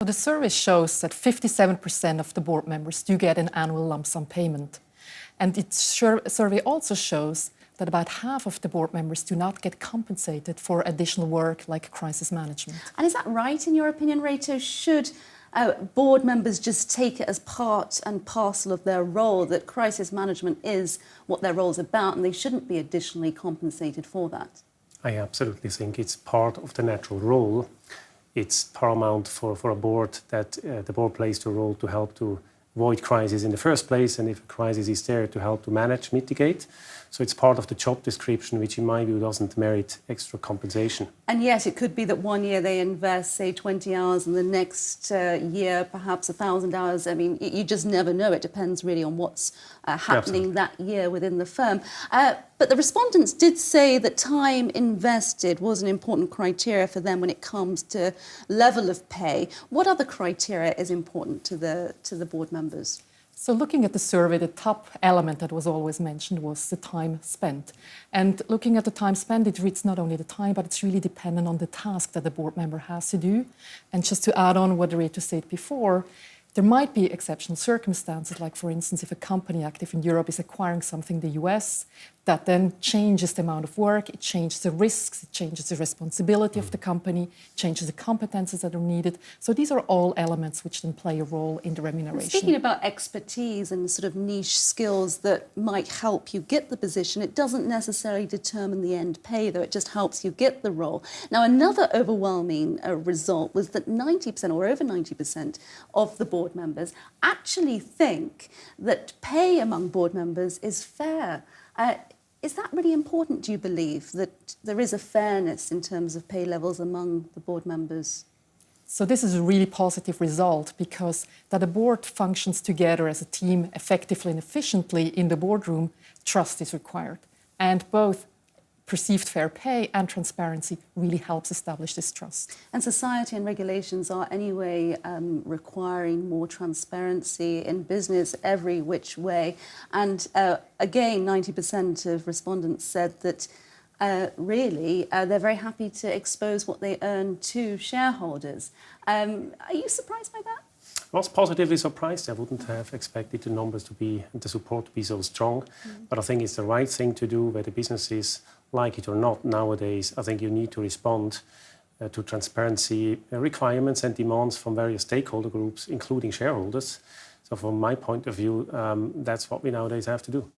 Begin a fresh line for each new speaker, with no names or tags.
So the survey shows that 57% of the board members do get an annual lump sum payment. And its survey also shows that about half of the board members do not get compensated for additional work like crisis management.
And is that right, in your opinion, Reto? Should board members just take it as part and parcel of their role, that crisis management is what their role is about, and they shouldn't be additionally compensated for that?
I absolutely think it's part of the natural role. It's paramount for a board that the board plays the role to help to avoid crises in the first place, and if a crisis is there, to help to manage, mitigate. So it's part of the job description, which in my view doesn't merit extra compensation.
And yet it could be that one year they invest, say, 20 hours, and the next year perhaps 1,000 hours. I mean, you just never know. It depends really on what's happening that year within the firm. But the respondents did say that time invested was an important criteria for them when it comes to level of pay. What other criteria is important to the board members?
So looking at the survey, the top element that was always mentioned was the time spent. And looking at the time spent, it reads not only the time, but it's really dependent on the task that the board member has to do. And just to add on what Reto said before, there might be exceptional circumstances, like, for instance, if a company active in Europe is acquiring something in the US, that then changes the amount of work, it changes the risks, it changes the responsibility of the company, changes the competences that are needed. So these are all elements which then play a role in the remuneration.
Speaking about expertise and sort of niche skills that might help you get the position, it doesn't necessarily determine the end pay, though it just helps you get the role. Now, another overwhelming result was that 90% or over 90% of the board members actually think that pay among board members is fair. Is that really important, do you believe, that there is a fairness in terms of pay levels among the board members?
So this is a really positive result, because that a board functions together as a team effectively and efficiently in the boardroom, trust is required. And both perceived fair pay and transparency really helps establish this trust.
And society and regulations are anyway requiring more transparency in business every which way. And again, 90% of respondents said that really they're very happy to expose what they earn to shareholders. Are you surprised by that?
I was positively surprised. I wouldn't have expected the numbers to be, and the support to be so strong. But I think it's the right thing to do, whether businesses like it or not nowadays. I think you need to respond to transparency requirements and demands from various stakeholder groups, including shareholders. So from my point of view, that's what we nowadays have to do.